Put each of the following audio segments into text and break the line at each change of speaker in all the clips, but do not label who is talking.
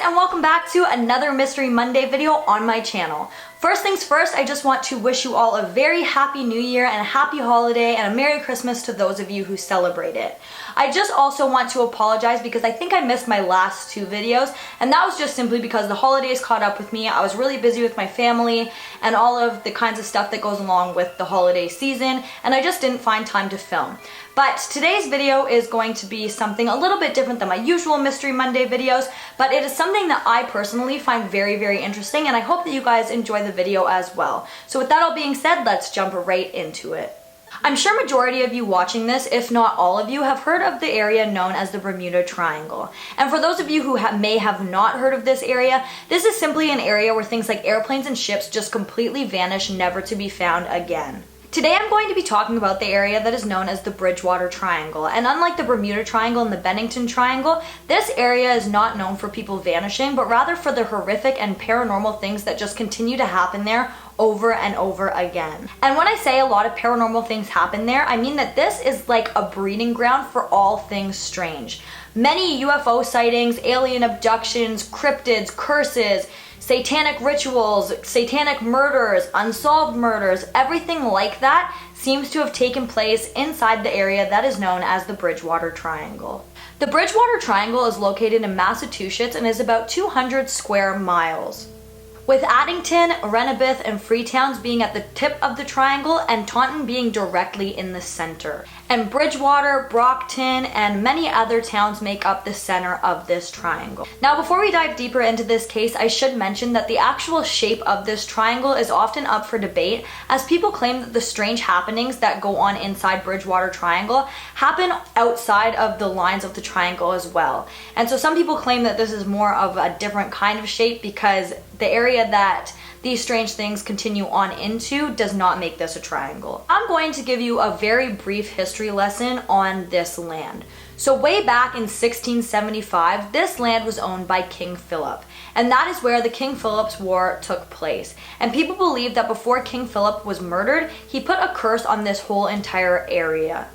and welcome back to another Mystery Monday video on my channel. First things first, I just want to wish you all a very happy new year and a happy holiday and a Merry Christmas to those of you who celebrate it. I just also want to apologize because I think I missed my last two videos, and that was just simply because the holidays caught up with me. I was really busy with my family and all of the kinds of stuff that goes along with the holiday season, and I just didn't find time to film. But today's video is going to be something a little bit different than my usual Mystery Monday videos, but it is something that I personally find very, very interesting, and I hope that you guys enjoy the video as well. So with that all being said, let's jump right into it. I'm sure majority of you watching this, if not all of you, have heard of the area known as the Bermuda Triangle. And for those of you who may have not heard of this area, this is simply an area where things like airplanes and ships just completely vanish, never to be found again. Today I'm going to be talking about the area that is known as the Bridgewater Triangle, and unlike the Bermuda Triangle and the Bennington Triangle, this area is not known for people vanishing, but rather for the horrific and paranormal things that just continue to happen there over and over again. And when I say a lot of paranormal things happen there, I mean that this is like a breeding ground for all things strange. Many UFO sightings, alien abductions, cryptids, curses, satanic rituals, satanic murders, unsolved murders, everything like that seems to have taken place inside the area that is known as the Bridgewater Triangle. The Bridgewater Triangle is located in Massachusetts and is about 200 square miles, with Addington, Renebith, and Freetowns being at the tip of the triangle and Taunton being directly in the center. And Bridgewater, Brockton, and many other towns make up the center of this triangle. Now, before we dive deeper into this case, I should mention that the actual shape of this triangle is often up for debate, as people claim that the strange happenings that go on inside Bridgewater Triangle happen outside of the lines of the triangle as well. And so some people claim that this is more of a different kind of shape because the area that these strange things continue on into does not make this a triangle. I'm going to give you a very brief history lesson on this land. So way back in 1675, this land was owned by King Philip, and that is where the King Philip's War took place. And people believe that before King Philip was murdered, he put a curse on this whole entire area.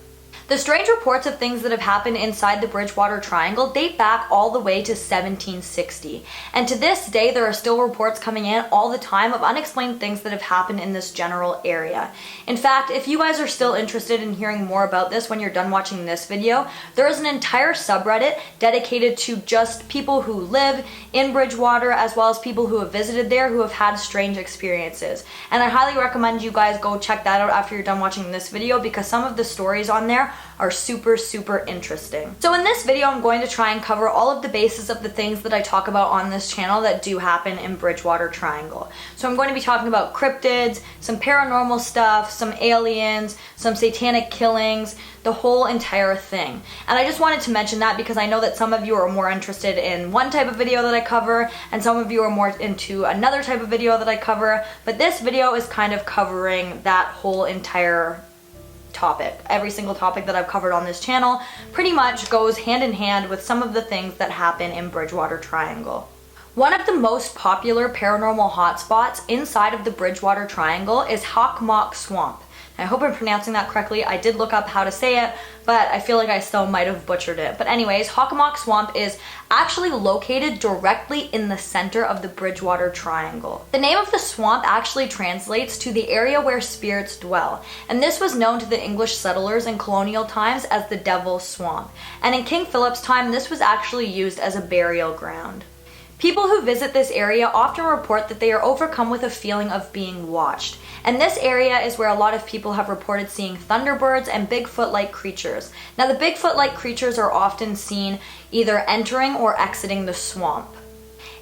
The strange reports of things that have happened inside the Bridgewater Triangle date back all the way to 1760. And to this day, there are still reports coming in all the time of unexplained things that have happened in this general area. In fact, if you guys are still interested in hearing more about this when you're done watching this video, there is an entire subreddit dedicated to just people who live in Bridgewater, as well as people who have visited there who have had strange experiences. And I highly recommend you guys go check that out after you're done watching this video, because some of the stories on there are super interesting. So in this video, I'm going to try and cover all of the bases of the things that I talk about on this channel that do happen in Bridgewater Triangle. So I'm going to be talking about cryptids, some paranormal stuff, some aliens, some satanic killings, the whole entire thing. And I just wanted to mention that because I know that some of you are more interested in one type of video that I cover, and some of you are more into another type of video that I cover, but this video is kind of covering that whole entire topic. Every single topic that I've covered on this channel pretty much goes hand in hand with some of the things that happen in Bridgewater Triangle. One of the most popular paranormal hotspots inside of the Bridgewater Triangle is Hockomock Swamp. I hope I'm pronouncing that correctly. I did look up how to say it, but I feel like I still might have butchered it. But anyways, Hockomock Swamp is actually located directly in the center of the Bridgewater Triangle. The name of the swamp actually translates to the area where spirits dwell, and this was known to the English settlers in colonial times as the Devil's Swamp. And in King Philip's time, this was actually used as a burial ground. People who visit this area often report that they are overcome with a feeling of being watched. And this area is where a lot of people have reported seeing thunderbirds and Bigfoot-like creatures. Now, the Bigfoot-like creatures are often seen either entering or exiting the swamp.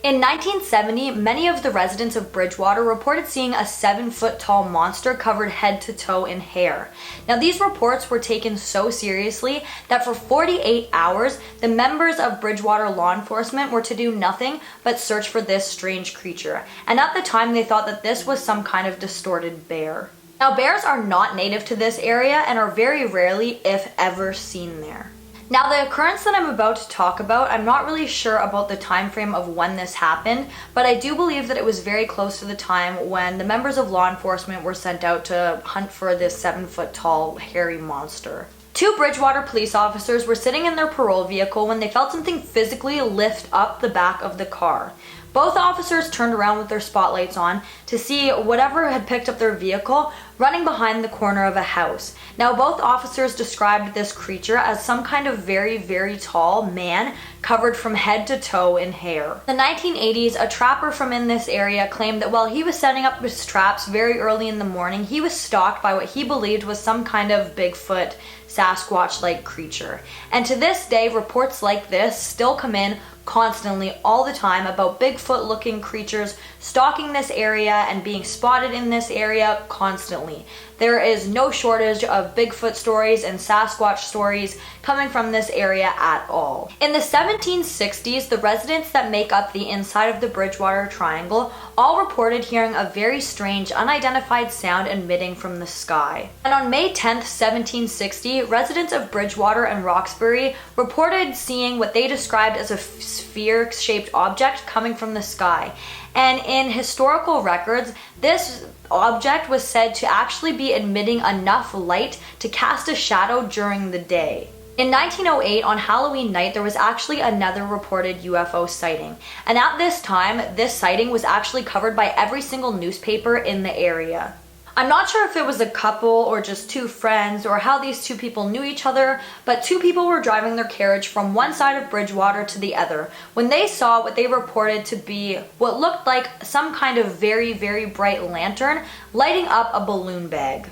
In 1970, many of the residents of Bridgewater reported seeing a 7-foot-tall monster covered head to toe in hair. Now, these reports were taken so seriously that for 48 hours, the members of Bridgewater law enforcement were to do nothing but search for this strange creature. And at the time, they thought that this was some kind of distorted bear. Now, bears are not native to this area and are very rarely, if ever, seen there. Now, the occurrence that I'm about to talk about, I'm not really sure about the time frame of when this happened, but I do believe that it was very close to the time when the members of law enforcement were sent out to hunt for this 7-foot-tall hairy monster. Two Bridgewater police officers were sitting in their parole vehicle when they felt something physically lift up the back of the car. Both officers turned around with their spotlights on to see whatever had picked up their vehicle running behind the corner of a house. Now, both officers described this creature as some kind of very, very tall man covered from head to toe in hair. In the 1980s, a trapper from in this area claimed that while he was setting up his traps very early in the morning, he was stalked by what he believed was some kind of Bigfoot, Sasquatch-like creature. And to this day, reports like this still come in constantly, all the time, about Bigfoot looking creatures stalking this area and being spotted in this area constantly. There is no shortage of Bigfoot stories and Sasquatch stories coming from this area at all. In the 1760s, the residents that make up the inside of the Bridgewater Triangle all reported hearing a very strange, unidentified sound emitting from the sky. And on May 10th, 1760, residents of Bridgewater and Roxbury reported seeing what they described as a sphere-shaped object coming from the sky. And in historical records, this object was said to actually be emitting enough light to cast a shadow during the day. In 1908, on Halloween night, there was actually another reported UFO sighting. And at this time, this sighting was actually covered by every single newspaper in the area. I'm not sure if it was a couple or just two friends or how these two people knew each other, but two people were driving their carriage from one side of Bridgewater to the other when they saw what they reported to be what looked like some kind of very, very bright lantern lighting up a balloon bag.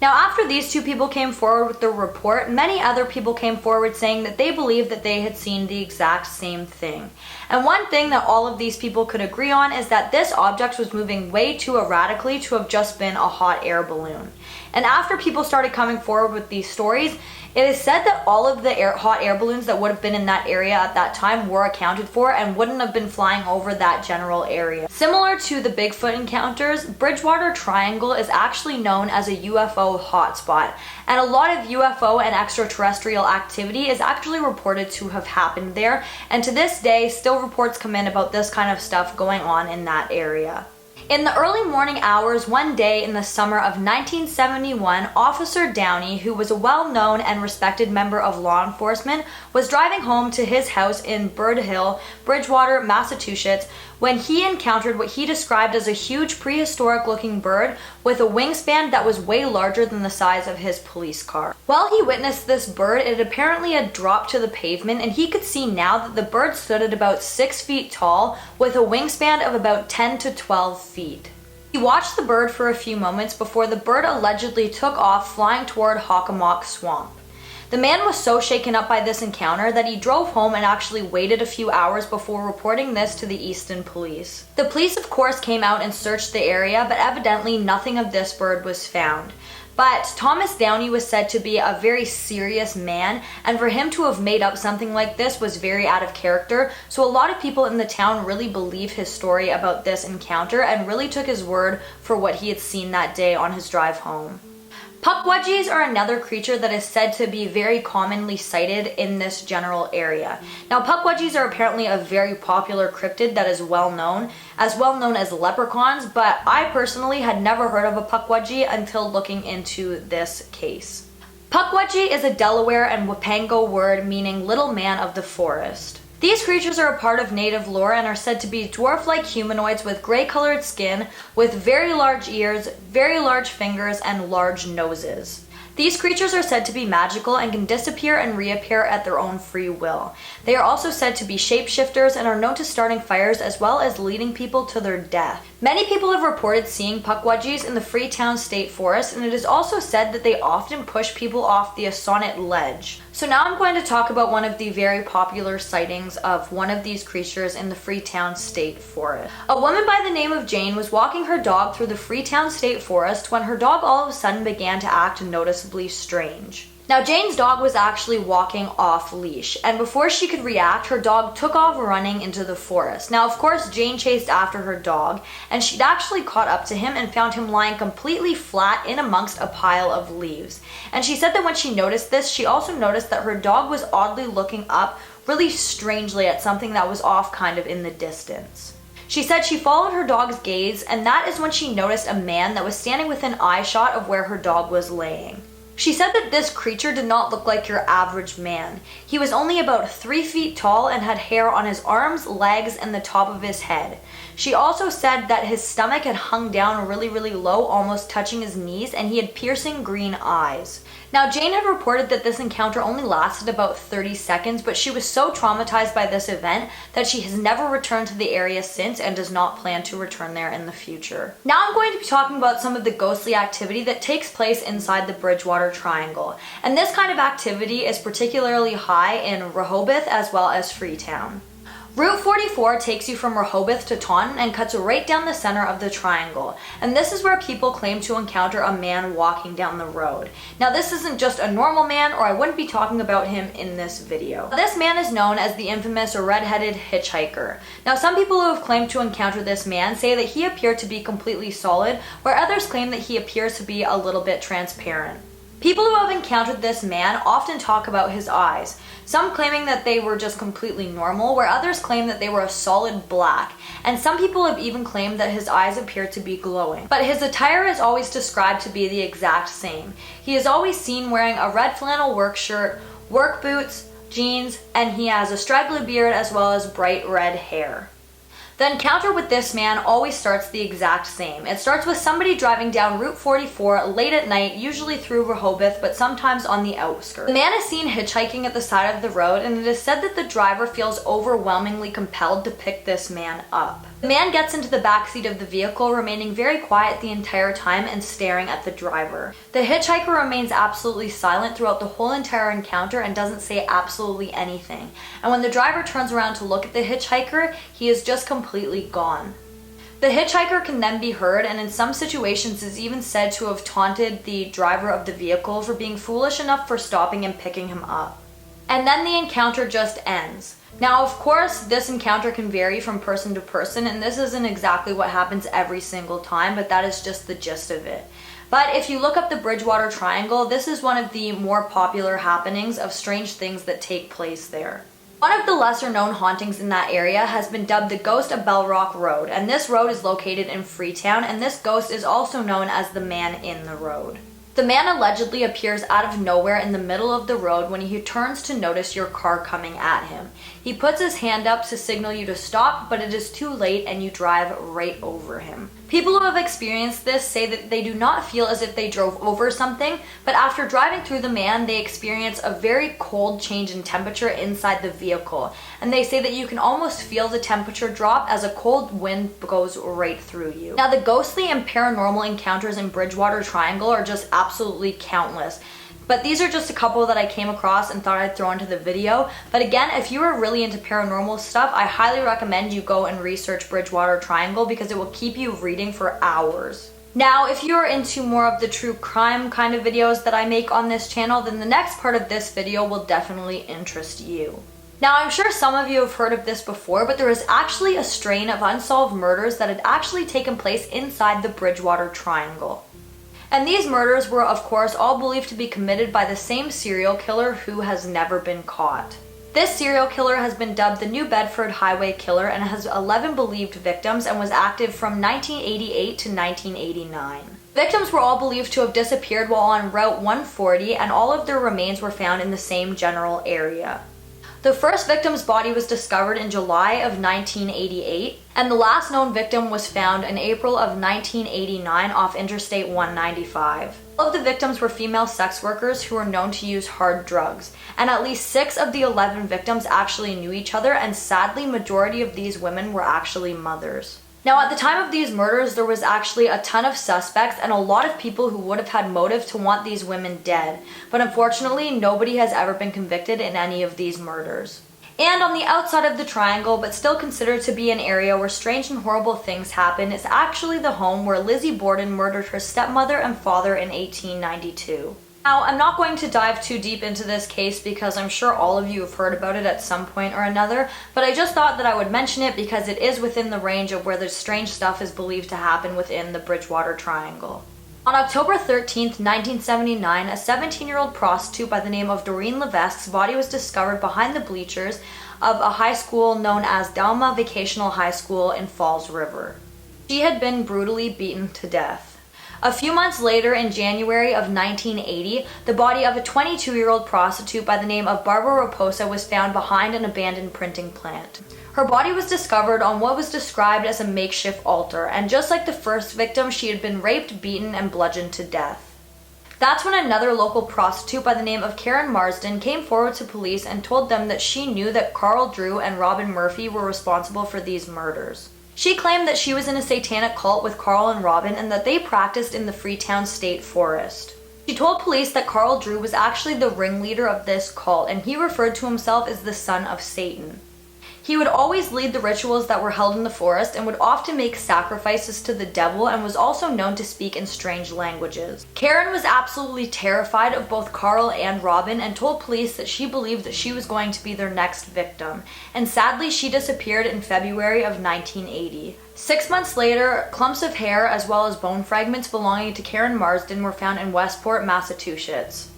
Now, after these two people came forward with their report, many other people came forward saying that they believed that they had seen the exact same thing. And one thing that all of these people could agree on is that this object was moving way too erratically to have just been a hot air balloon. And after people started coming forward with these stories, it is said that all of the hot air balloons that would have been in that area at that time were accounted for and wouldn't have been flying over that general area. Similar to the Bigfoot encounters, Bridgewater Triangle is actually known as a UFO hotspot, and a lot of UFO and extraterrestrial activity is actually reported to have happened there, and to this day, still reports come in about this kind of stuff going on in that area. In the early morning hours one day in the summer of 1971, Officer Downey, who was a well-known and respected member of law enforcement, was driving home to his house in Bird Hill, Bridgewater, Massachusetts, when he encountered what he described as a huge prehistoric-looking bird with a wingspan that was way larger than the size of his police car. While he witnessed this bird, it apparently had dropped to the pavement, and he could see now that the bird stood at about 6 feet tall with a wingspan of about 10 to 12 feet. He watched the bird for a few moments before the bird allegedly took off, flying toward Hockomock Swamp. The man was so shaken up by this encounter that he drove home and actually waited a few hours before reporting this to the Easton police. The police, of course, came out and searched the area, but evidently nothing of this bird was found. But Thomas Downey was said to be a very serious man, and for him to have made up something like this was very out of character, so a lot of people in the town really believe his story about this encounter and really took his word for what he had seen that day on his drive home. Pukwudgies are another creature that is said to be very commonly sighted in this general area. Now, Pukwudgies are apparently a very popular cryptid that is well known as leprechauns, but I personally had never heard of a Pukwudgie until looking into this case. Pukwudgie is a Delaware and Wapango word meaning little man of the forest. These creatures are a part of native lore and are said to be dwarf-like humanoids with gray-colored skin, with very large ears, very large fingers, and large noses. These creatures are said to be magical and can disappear and reappear at their own free will. They are also said to be shapeshifters and are known to starting fires as well as leading people to their death. Many people have reported seeing Pukwudgies in the Freetown State Forest, and it is also said that they often push people off the Sonnet Ledge. So now I'm going to talk about one of the very popular sightings of one of these creatures in the Freetown State Forest. A woman by the name of Jane was walking her dog through the Freetown State Forest when her dog all of a sudden began to act noticeably strange. Now, Jane's dog was actually walking off leash, and before she could react, her dog took off running into the forest. Now, of course, Jane chased after her dog, and she'd actually caught up to him and found him lying completely flat in amongst a pile of leaves. And she said that when she noticed this, she also noticed that her dog was oddly looking up really strangely at something that was off kind of in the distance. She said she followed her dog's gaze, and that is when she noticed a man that was standing within eyeshot of where her dog was laying. She said that this creature did not look like your average man. He was only about 3 feet tall and had hair on his arms, legs, and the top of his head. She also said that his stomach had hung down really, really low, almost touching his knees, and he had piercing green eyes. Now, Jane had reported that this encounter only lasted about 30 seconds, but she was so traumatized by this event that she has never returned to the area since and does not plan to return there in the future. Now I'm going to be talking about some of the ghostly activity that takes place inside the Bridgewater Triangle. And this kind of activity is particularly high in Rehoboth as well as Freetown. Route 44 takes you from Rehoboth to Taunton and cuts right down the center of the triangle, and this is where people claim to encounter a man walking down the road. Now this isn't just a normal man, or I wouldn't be talking about him in this video. This man is known as the infamous red-headed hitchhiker. Now some people who have claimed to encounter this man say that he appeared to be completely solid, where others claim that he appears to be a little bit transparent. People who have encountered this man often talk about his eyes, some claiming that they were just completely normal, where others claim that they were a solid black, and some people have even claimed that his eyes appear to be glowing. But his attire is always described to be the exact same. He is always seen wearing a red flannel work shirt, work boots, jeans, and he has a straggly beard as well as bright red hair. The encounter with this man always starts the exact same. It starts with somebody driving down Route 44 late at night, usually through Rehoboth, but sometimes on the outskirts. The man is seen hitchhiking at the side of the road, and it is said that the driver feels overwhelmingly compelled to pick this man up. The man gets into the backseat of the vehicle, remaining very quiet the entire time and staring at the driver. The hitchhiker remains absolutely silent throughout the whole entire encounter and doesn't say absolutely anything. And when the driver turns around to look at the hitchhiker, he is just completely gone. The hitchhiker can then be heard, and in some situations is even said to have taunted the driver of the vehicle for being foolish enough for stopping and picking him up. And then the encounter just ends. Now, of course, this encounter can vary from person to person, and this isn't exactly what happens every single time, but that is just the gist of it. But if you look up the Bridgewater Triangle, this is one of the more popular happenings of strange things that take place there. One of the lesser known hauntings in that area has been dubbed the Ghost of Bell Rock Road, and this road is located in Freetown, and this ghost is also known as the Man in the Road. The man allegedly appears out of nowhere in the middle of the road when he turns to notice your car coming at him. He puts his hand up to signal you to stop, but it is too late and you drive right over him. People who have experienced this say that they do not feel as if they drove over something, but after driving through the man, they experience a very cold change in temperature inside the vehicle. And they say that you can almost feel the temperature drop as a cold wind goes right through you. Now, the ghostly and paranormal encounters in Bridgewater Triangle are just absolutely countless. But these are just a couple that I came across and thought I'd throw into the video. But again, if you are really into paranormal stuff, I highly recommend you go and research Bridgewater Triangle because it will keep you reading for hours. Now, if you're into more of the true crime kind of videos that I make on this channel, then the next part of this video will definitely interest you. Now, I'm sure some of you have heard of this before, but there is actually a strain of unsolved murders that had actually taken place inside the Bridgewater Triangle. And these murders were, of course, all believed to be committed by the same serial killer who has never been caught. This serial killer has been dubbed the New Bedford Highway Killer and has 11 believed victims and was active from 1988 to 1989. Victims were all believed to have disappeared while on Route 140, and all of their remains were found in the same general area. The first victim's body was discovered in July of 1988, and the last known victim was found in April of 1989 off Interstate 195. All of the victims were female sex workers who were known to use hard drugs, and at least 6 of the 11 victims actually knew each other, and sadly, majority of these women were actually mothers. Now, at the time of these murders, there was actually a ton of suspects and a lot of people who would have had motive to want these women dead, but unfortunately, nobody has ever been convicted in any of these murders. And on the outside of the triangle, but still considered to be an area where strange and horrible things happen, is actually the home where Lizzie Borden murdered her stepmother and father in 1892. Now, I'm not going to dive too deep into this case because I'm sure all of you have heard about it at some point or another, but I just thought that I would mention it because it is within the range of where the strange stuff is believed to happen within the Bridgewater Triangle. On October 13, 1979, a 17-year-old prostitute by the name of Doreen Levesque's body was discovered behind the bleachers of a high school known as Dalma Vocational High School in Falls River. She had been brutally beaten to death. A few months later, in January of 1980, the body of a 22-year-old prostitute by the name of Barbara Raposa was found behind an abandoned printing plant. Her body was discovered on what was described as a makeshift altar, and just like the first victim, she had been raped, beaten, and bludgeoned to death. That's when another local prostitute by the name of Karen Marsden came forward to police and told them that she knew that Carl Drew and Robin Murphy were responsible for these murders. She claimed that she was in a satanic cult with Carl and Robin and that they practiced in the Freetown State Forest. She told police that Carl Drew was actually the ringleader of this cult, and he referred to himself as the son of Satan. He would always lead the rituals that were held in the forest and would often make sacrifices to the devil, and was also known to speak in strange languages. Karen was absolutely terrified of both Carl and Robin and told police that she believed that she was going to be their next victim, and sadly she disappeared in February of 1980. 6 months later, clumps of hair as well as bone fragments belonging to Karen Marsden were found in Westport, Massachusetts.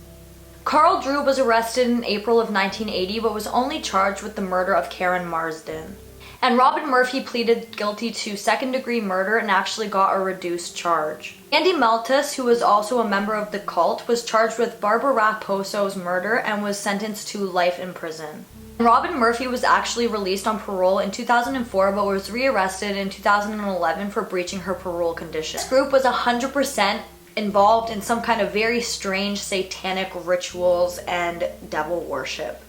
Carl Drew was arrested in April of 1980 but was only charged with the murder of Karen Marsden. And Robin Murphy pleaded guilty to second-degree murder and actually got a reduced charge. Andy Maltus, who was also a member of the cult, was charged with Barbara Raposo's murder and was sentenced to life in prison. Robin Murphy was actually released on parole in 2004 but was rearrested in 2011 for breaching her parole conditions. This group was 100% involved in some kind of very strange satanic rituals and devil worship.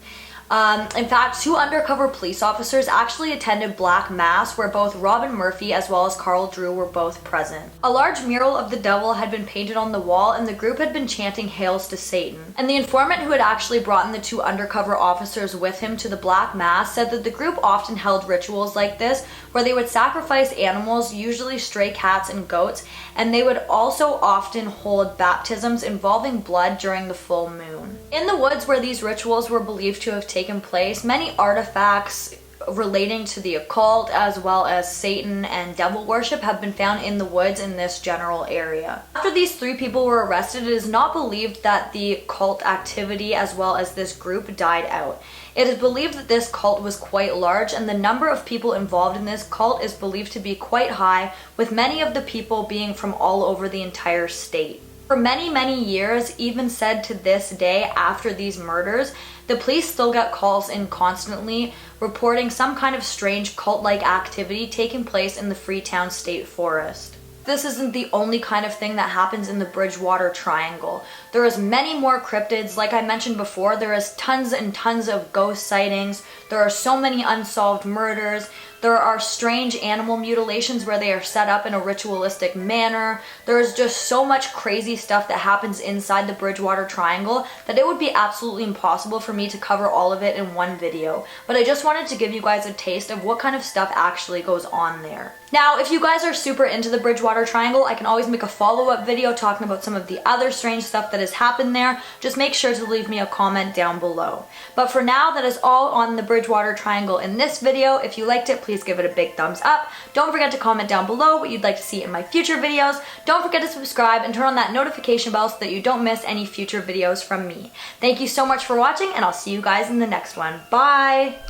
In fact, 2 undercover police officers actually attended Black Mass where both Robin Murphy as well as Carl Drew were both present. A large mural of the devil had been painted on the wall and the group had been chanting hails to Satan. And the informant who had actually brought in the 2 undercover officers with him to the Black Mass said that the group often held rituals like this where they would sacrifice animals, usually stray cats and goats, and they would also often hold baptisms involving blood during the full moon. In the woods where these rituals were believed to have taken place, many artifacts relating to the occult as well as Satan and devil worship have been found in the woods in this general area. After these 3 people were arrested, it is not believed that the cult activity as well as this group died out. It is believed that this cult was quite large, and the number of people involved in this cult is believed to be quite high, with many of the people being from all over the entire state. For many, many years, even said to this day after these murders, the police still get calls in constantly reporting some kind of strange cult-like activity taking place in the Freetown State Forest. This isn't the only kind of thing that happens in the Bridgewater Triangle. There is many more cryptids. Like I mentioned before, there is tons and tons of ghost sightings. There are so many unsolved murders. There are strange animal mutilations where they are set up in a ritualistic manner. There is just so much crazy stuff that happens inside the Bridgewater Triangle that it would be absolutely impossible for me to cover all of it in one video. But I just wanted to give you guys a taste of what kind of stuff actually goes on there. Now, if you guys are super into the Bridgewater Triangle, I can always make a follow-up video talking about some of the other strange stuff that has happened there. Just make sure to leave me a comment down below. But for now, that is all on the Bridgewater Triangle in this video. If you liked it, please give it a big thumbs up. Don't forget to comment down below what you'd like to see in my future videos. Don't forget to subscribe and turn on that notification bell so that you don't miss any future videos from me. Thank you so much for watching, and I'll see you guys in the next one. Bye!